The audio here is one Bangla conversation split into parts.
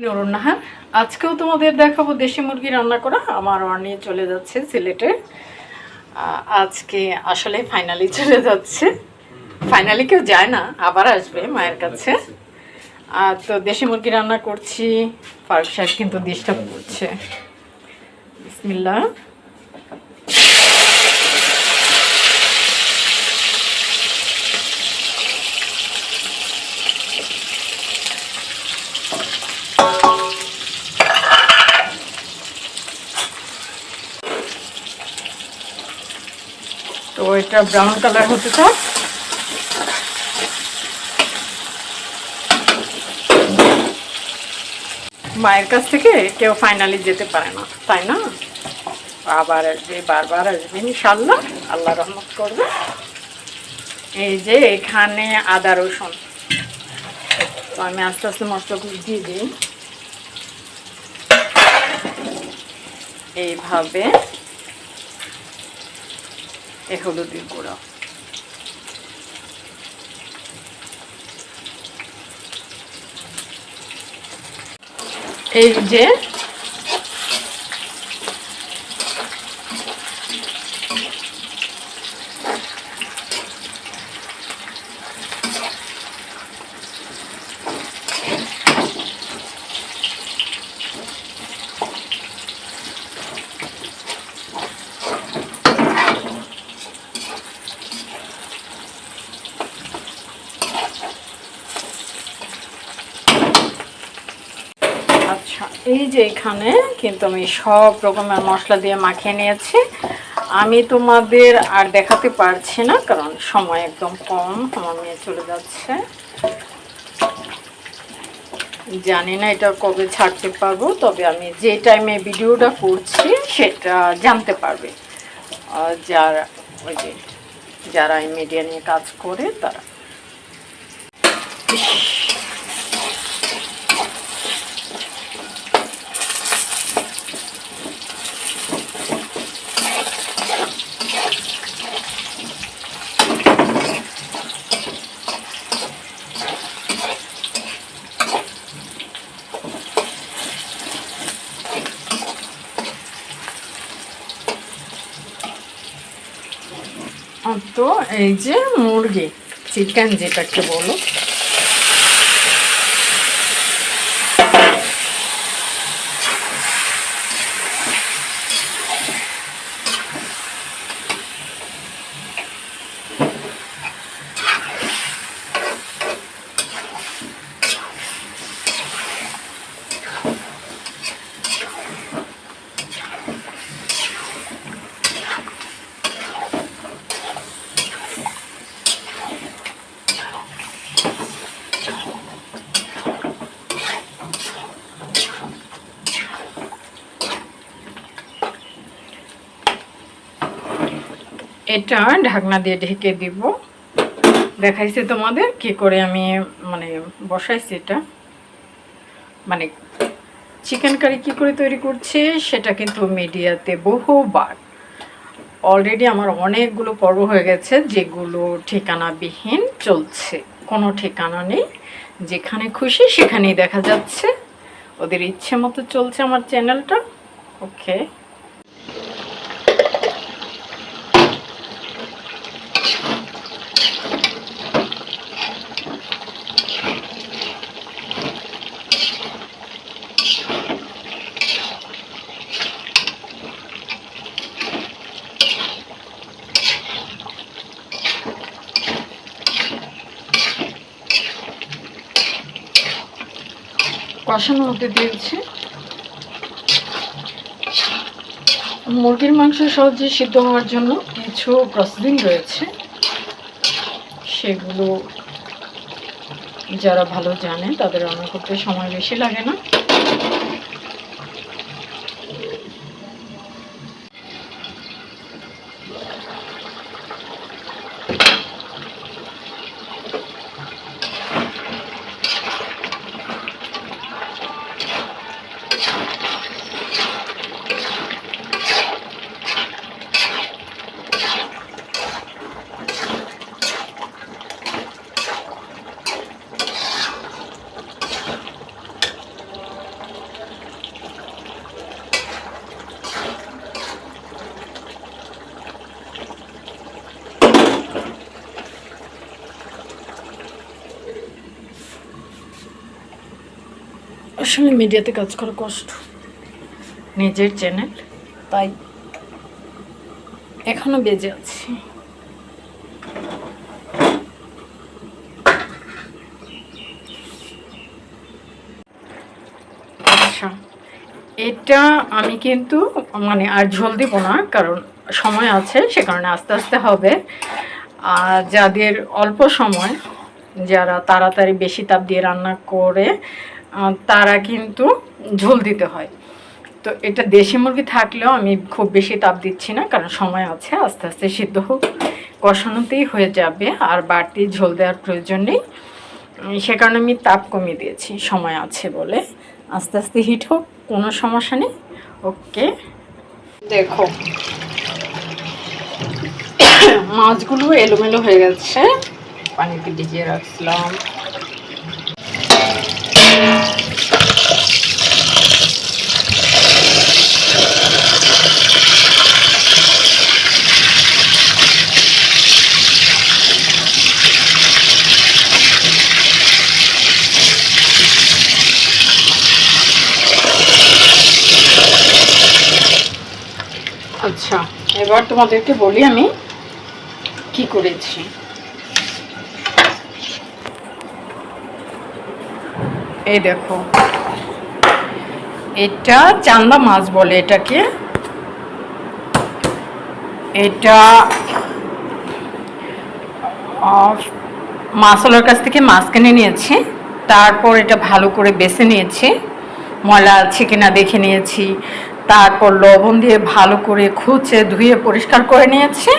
নুরুন্নাহার আজকেও তোমাদের দেখাবো দেশি মুরগি রান্না করা। আমার নিয়ে চলে যাচ্ছে সিলেটে। আজকে আসলে ফাইনালি চলে যাচ্ছে, ফাইনালি কেউ যায় না, আবার আসবে মায়ের কাছে। তো দেশি মুরগি রান্না করছি। ফারুক সাহেব কিন্তু ডিস্টার্ব করছে। বিসমিল্লাহ। তো এটা ব্রাউন কালার হতে থাক। মায়ের কাছ থেকে কেউ ফাইনালি যেতে পারে না, তাই না? আবার আসবে, বারবার আসবে ইনশাল্লাহ, আল্লাহ রহমত করবে। এই যে এখানে আদা রসুন, তো আমি আস্তে আস্তে মশলাগুলো দিয়ে দিই এইভাবে। হলুদের গুঁড়ো, এই যে এই যে এখানে কিন্তু আমি সব রকমের মশলা দিয়ে মাখিয়ে নিয়েছি। আমি তোমাদের আর দেখাতে পারছি না, কারণ সময় একদম কম, আমার মেয়ে চলে যাচ্ছে। জানি না এটা কবে ছাড়তে পারবো, তবে আমি যে টাইমে ভিডিওটা করছি সেটা জানতে পারবে যারা ওই যে যারা এই মিডিয়া নিয়ে কাজ করে তারা। তো এই যে মুরগি, চিকেন যেটাকে বলো, এটা ঢাকনা দিয়ে ঢেকে দিব। দেখাইছি তোমাদের কি করে আমি বসাইছি। এটা চিকেন কারি কি করে তৈরি করছি সেটা কিন্তু মিডিয়াতে বহুবার অলরেডি আমার অনেকগুলো পর্ব হয়ে গেছে, যেগুলো ঠিকানাবিহীন চলছে, কোনো ঠিকানা নেই, যেখানে খুশি সেখানেই দেখা যাচ্ছে, ওদের ইচ্ছে মতো চলছে আমার চ্যানেলটা। ওকে, কষানো হতে দিয়েছি। মুরগির মাংস সহজে সিদ্ধ হওয়ার জন্য কিছু প্রসেসিং রয়েছে, সেগুলো যারা ভালো জানে তাদের রান্না করতে সময় বেশি লাগে না। আসলে মিডিয়াতে কাজ করা কষ্ট, নিজের চ্যানেল, তাই এখনো বেজে আছি। আচ্ছা, এটা আমি কিন্তু মানে আর ঝোল দিব না, কারণ সময় আছে, সে কারণে আস্তে আস্তে হবে। আর যাদের অল্প সময়, যারা তাড়াতাড়ি বেশি তাপ দিয়ে রান্না করে, তারা কিন্তু ঝোল দিতে হয়। তো এটা দেশি মুরগি থাকলেও আমি খুব বেশি তাপ দিচ্ছি না, কারণ সময় আছে, আস্তে আস্তে সিদ্ধ হোক, কষানোতেই হয়ে যাবে, আর বাড়তি ঝোল দেওয়ার প্রয়োজন নেই। সে কারণে আমি তাপ কমিয়ে দিয়েছি, সময় আছে বলে। আস্তে আস্তে হিট হোক, কোনো সমস্যা নেই। ওকে, দেখো মাছগুলো এলোমেলো হয়ে গেছে, পানিতে ভিজিয়ে রাখলাম। আচ্ছা, এবার তোমাদেরকে বলি আমি কি করেছি। এই দেখো, এটা চান্দা মাছ বলে এটাকে। এটা মাছওয়ালার কাছ থেকে মাছ কিনে নিয়েছি, তারপর এটা ভালো করে বেছে নিয়েছি, ময়লা আছে কিনা দেখে নিয়েছি, তারপর লবণ দিয়ে ভালো করে খুঁচে ধুয়ে পরিষ্কার করে নিয়েছি।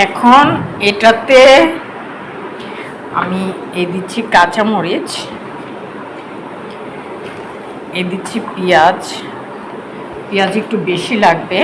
এখন এটাতে আমি এই দিচ্ছি কাঁচামরিচ, এই দিচ্ছি পেঁয়াজ, পেঁয়াজ একটু বেশি লাগবে।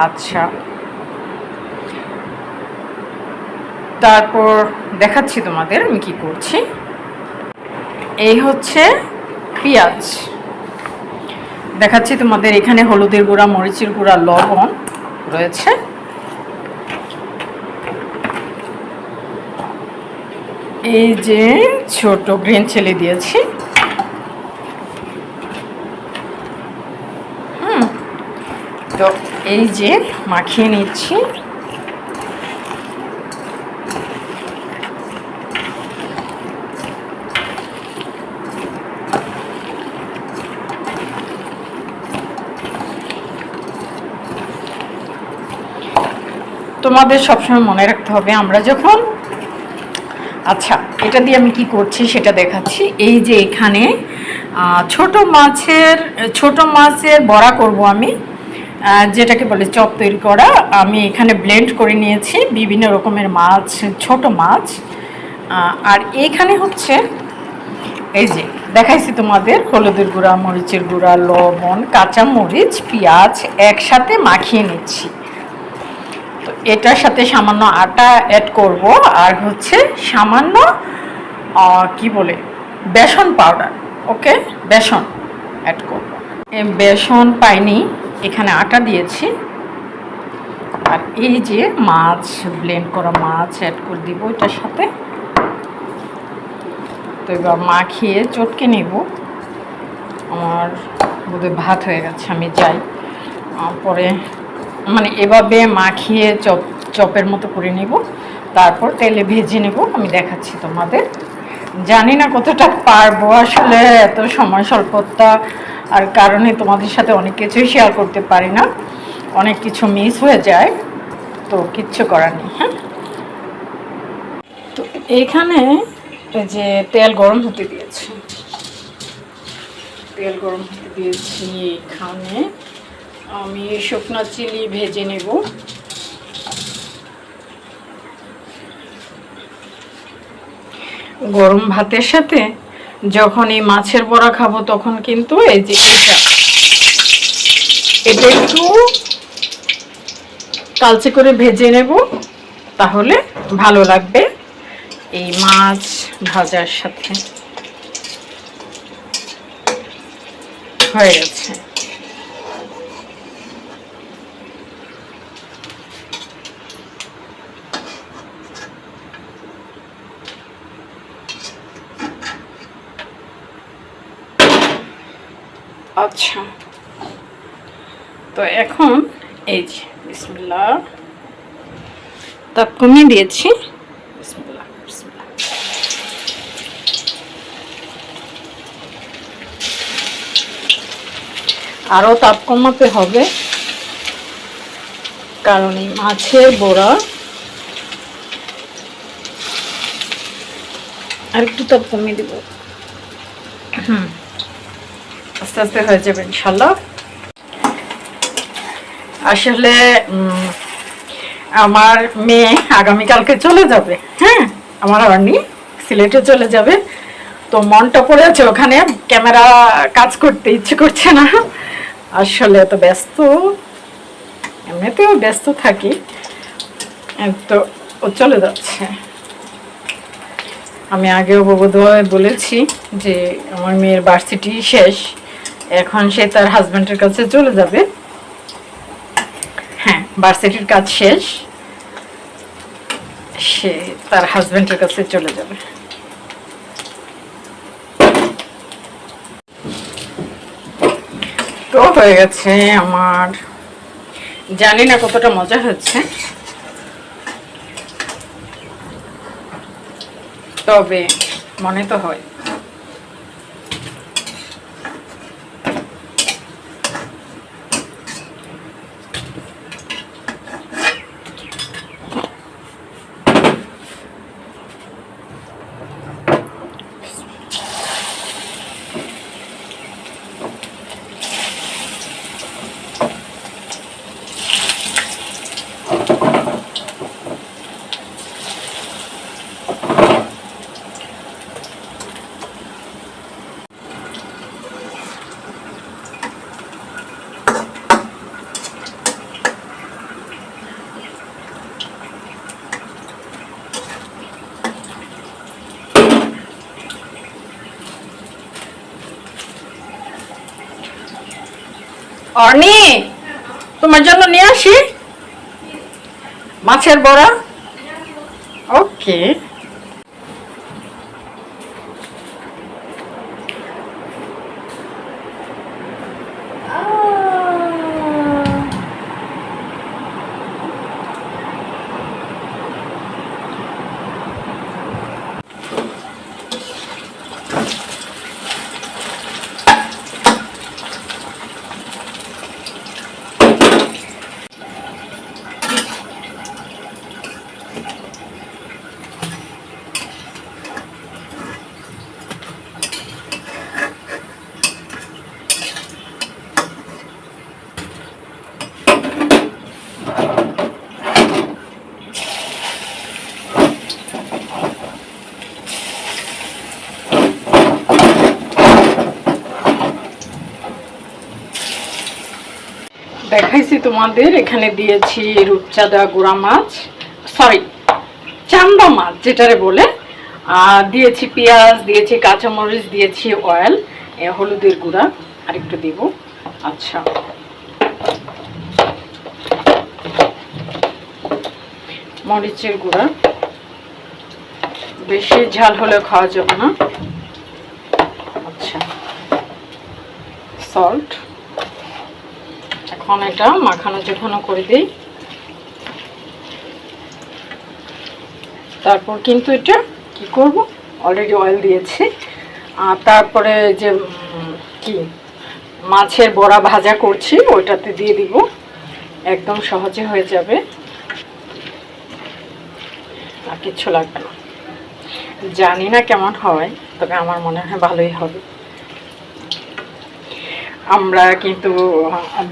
আচ্ছা, তারপর দেখাচ্ছি তোমাদের আমি কি করছি। এই হচ্ছে পেঁয়াজ, দেখাচ্ছি তোমাদের। এখানে হলুদের গুঁড়া, মরিচের গুঁড়া, লবণ রয়েছে। এই যে ছোট গ্রিন চিলি দিয়েছি। তো এই যে মাখিয়ে নিচ্ছি। তোমাদের সবসময় মনে রাখতে হবে, আমরা যখন, আচ্ছা এটা দিয়ে আমি কি করছি সেটা দেখাচ্ছি। এই যে এখানে ছোট মাছের বড়া করব আমি, যেটাকে বলে চপ তৈরি করা। আমি এখানে ব্লেন্ড করে নিয়েছি বিভিন্ন রকমের মাছ, ছোট মাছ। আর এইখানে হচ্ছে এই যে দেখাইছি তোমাদের, হলুদের গুঁড়া, মরিচের গুঁড়া, লবণ, কাঁচামরিচ, পেঁয়াজ একসাথে মাখিয়ে নিচ্ছি। তো এটার সাথে সামান্য আটা অ্যাড করব, আর হচ্ছে সামান্য কি বলে বেসন পাউডার। ওকে, বেসন অ্যাড করব। বেসন পাইনি, এখানে আটা দিয়েছি। আর এই যে মাছ, ব্লেন্ড করা মাছ অ্যাড করে দিব এটার সাথে। তো এবার মাখিয়ে চটকে নেব। আমার বোধহয় ভাত হয়ে গেছে, আমি যাই পরে, মানে এভাবে মাখিয়ে চপের মতো করে নেব, তারপর তেলে ভেজে নেব। আমি দেখাচ্ছি তোমাদের। জানি না কতটা পারবো, আসলে এত সময় স্বল্পতা আর কারণে তোমাদের সাথে অনেক কিছুই শেয়ার করতে পারি না, অনেক কিছু মিস হয়ে যায়, তো কিচ্ছু করার নেই। হ্যাঁ, তো এইখানে যে তেল গরম হতে দিয়েছি, এখানে আমি শুকনো চিলি ভেজে নেব। গরম ভাতের সাথে যখন এই মাছের বড়া খাবো, তখন কিন্তু এই যে এটা একটু কালচে করে ভেজে নেব, তাহলে ভালো লাগবে এই মাছ ভাজার সাথে। হয়ে গেছে। আচ্ছা, তো এখন এই যে বিসমিল্লাহ তাপ কমিয়ে দিয়েছি। বিসমিল্লাহ বিসমিল্লাহ। আরও তাপ কমাতে হবে, কারণ এই মাছের বড়া আর একটু তাপ কমিয়ে দিব। আস্তে আস্তে হয়ে যাবে ইনশাল্লাহ। আসলে আমার মেয়ে আগামীকালকে চলে যাবে। হ্যাঁ, আমার অর্নি সিলেটে চলে যাবে, তো মনটা পড়ে আছে ওখানে, ক্যামেরা কাজ করতে ইচ্ছে করছে না। আসলে এত ব্যস্ত, এমনিতেও ব্যস্ত থাকি, তো ও চলে যাচ্ছে। আমি আগেও বোধহয় বলেছি যে আমার মেয়ের ভার্সিটি শেষ, এখন সে তার হাজব্যান্ডের কাছে চলে যাবে। হ্যাঁ, ভার্সিটির কাজ শেষ, সে তার হাজব্যান্ডের কাছে চলে যাবে। তো হয়ে গেছে আমার, জানি না কতটা মজা হচ্ছে, তবে মনে তো হয়। অর্নি, তোমার জন্য নিয়ে আসি মাছের বড়া। ওকে, দেখাইছি তোমাদের, এখানে দিয়েছি রূপচাঁদা গুঁড়া মাছ, সরি চান্দা মাছ যেটারে বলে, আর দিয়েছি পেঁয়াজ, দিয়েছি কাঁচামরিচ, দিয়েছি অয়েল, হলুদের গুঁড়া আর একটু দিব। আচ্ছা, মরিচের গুঁড়া, বেশি ঝাল হলে খাওয়া যাবে না। আচ্ছা, সল্ট। এখন এটা মাখানো চোখানো করে দিই, তারপর কিন্তু এটা কি করব, অলরেডি অয়েল দিয়েছি, আর তারপরে যে কি মাছের বড়া ভাজা করছি ওইটাতে দিয়ে দিব, একদম সহজে হয়ে যাবে, আর কিচ্ছু লাগবে না। জানি না কেমন হয়, তবে আমার মনে হয় ভালোই হবে। আমরা কিন্তু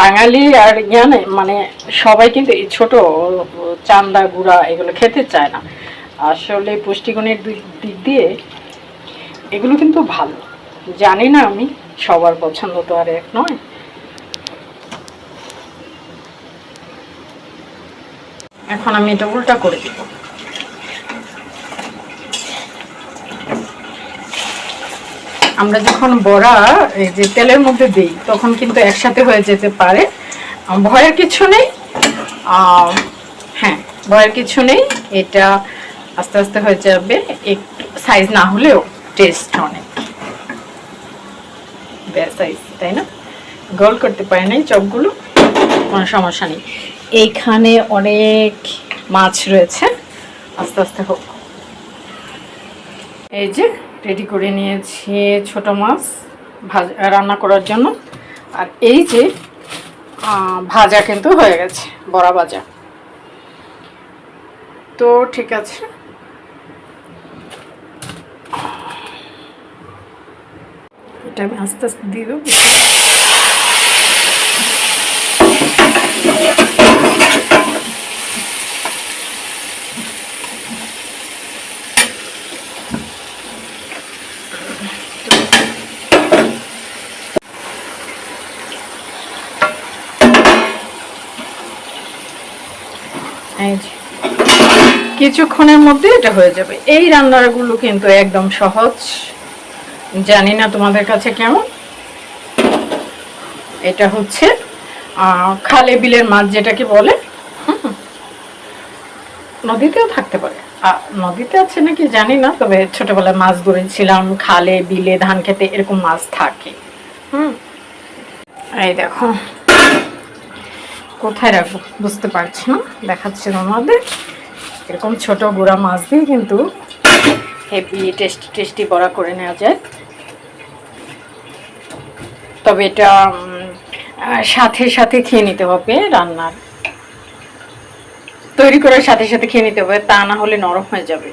বাঙালি আর জ্ঞানে মানে সবাই কিন্তু এই ছোট চান্দা গুঁড়া এগুলো খেতে চায় না। আসলে পুষ্টিগুণের দিক দিয়ে এগুলো কিন্তু ভালো, জানি না আমি, সবার পছন্দ তো আর এক নয়। এখন আমি এটা উল্টা করে দিব। আমরা যখন বড়া এই যে তেলের মধ্যে দিই তখন কিন্তু একসাথে হয়ে যেতে পারে, ভয়ের কিছু নেই। হ্যাঁ, ভয়ের কিছু নেই, এটা আস্তে আস্তে হয়ে যাবে, একটু সাইজ না হলেও টেস্ট অনেক সাইজ, তাই না? গোল করতে পারি নাই চপগুলো, কোনো সমস্যা নেই। এইখানে অনেক মাছ রয়েছে, আস্তে আস্তে হোক। এই যে রেডি করে নিয়েছি ছোট মাছ ভাজা রান্না করার জন্য। আর এই যে ভাজা কিন্তু হয়ে গেছে, বড়া ভাজা। তো ঠিক আছে, এটা আমি আস্তে আস্তে দিয়ে দেবো। এই যে কিছুক্ষণের মধ্যে এটা হয়ে যাবে। এই রান্নাগুলো কিন্তু একদম সহজ, জানি না তোমাদের কাছে কেমন। এটা হচ্ছে খালে বিলের মাছ যেটাকে বলে, নদীতেও থাকতে পারে, নদীতে আছে নাকি জানি না, তবে ছোটবেলায় মাছ ধরেছিলাম খালে বিলে ধান খেতে, এরকম মাছ থাকে। এই দেখো কোথায় রাখবো বুঝতে পারছি না, দেখাচ্ছি তোমাদের। এরকম ছোট গুঁড়া মাছ দিয়ে কিন্তু হেভি টেস্টি টেস্টি বড়া করে নেওয়া যায়। তবে এটা সাথে সাথে খেয়ে নিতে হবে, রান্নার তৈরি করার সাথে সাথে খেয়ে নিতে হবে, তা না হলে নরম হয়ে যাবে।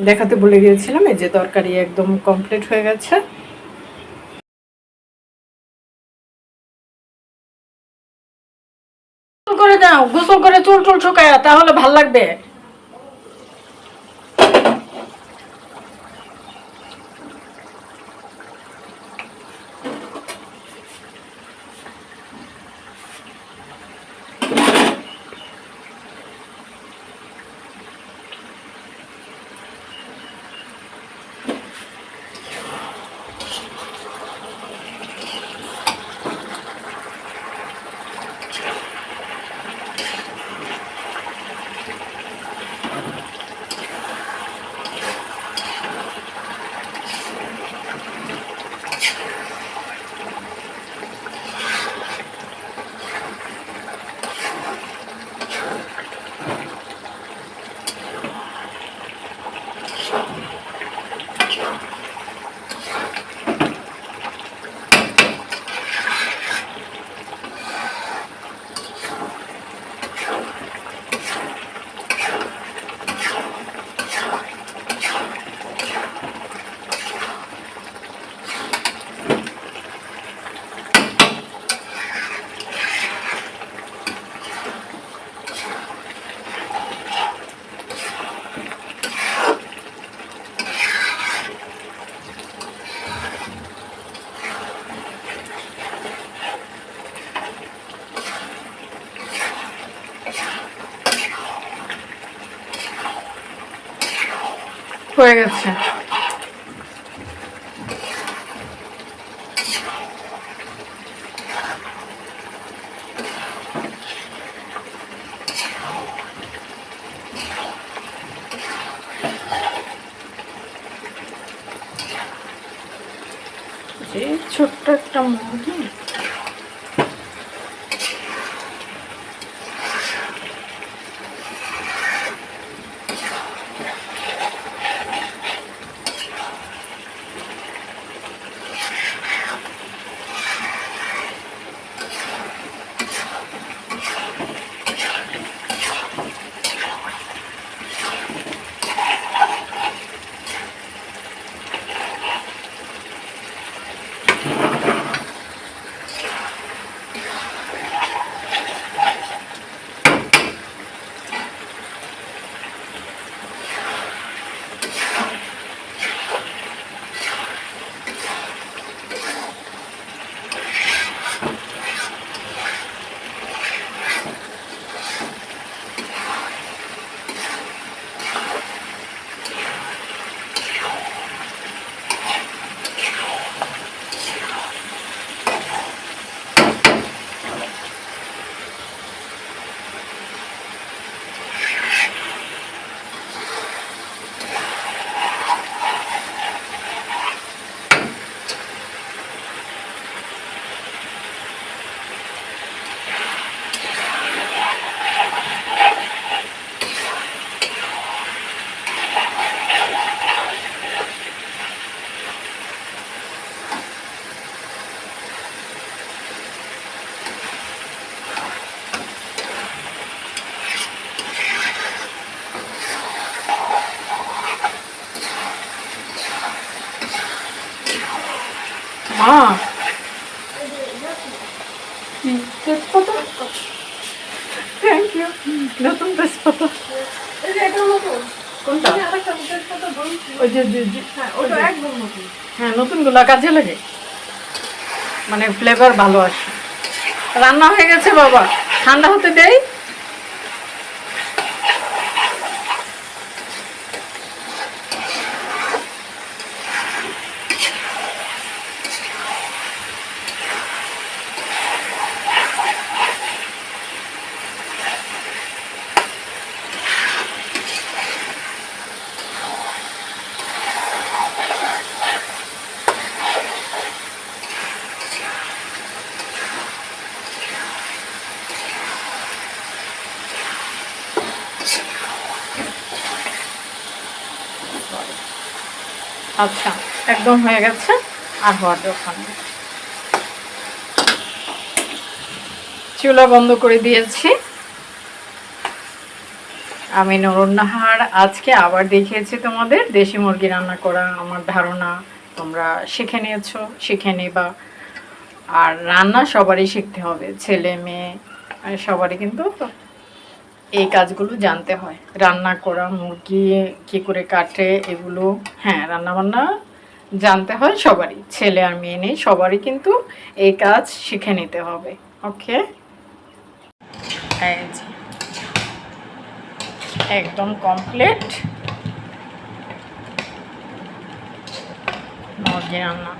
দেখাতে ভুলে গিয়েছিলাম, এই যে তরকারি একদম কমপ্লিট হয়ে গেছে। করে দাও, গোসল করে চুল টুল শুকায়, তাহলে ভাল লাগবে। হয়ে গেছে। ছোট্ট একটা মুরগি, নতুন তেজপাতা এই যে এটা নতুন। কোনটা? আমি আরেকটা তেজপাতা বলছি। ওই যে হ্যাঁ, ওটা একদম নতুন। হ্যাঁ, নতুনগুলা কাজে লাগে, মানে ফ্লেভার ভালো আসে। রান্না হয়ে গেছে বাবা, ঠান্ডা হতে দেই। আচ্ছা, একদম হয়ে গেছে, আর হওয়ার দরকার নেই। চুলা বন্ধ করে দিয়েছি। আমি নুরুন্নাহার আজকে আবার দেখিয়েছি তোমাদের দেশি মুরগি রান্না করা। আমার ধারণা তোমরা শিখে নিয়েছো, শিখে নিবা। আর রান্না সবারই শিখতে হবে, ছেলে মেয়ে সবারই কিন্তু এই কাজগুলো জানতে হয়। রান্না করা, মুরগি কী করে কাটে এগুলো, হ্যাঁ, রান্নাবান্না জানতে হয় সবারই, ছেলে আর মেয়ে নেই, সবারই কিন্তু এই কাজ শিখে নিতে হবে। ওকে, এই যে একদম কমপ্লিট মুরগি রান্না।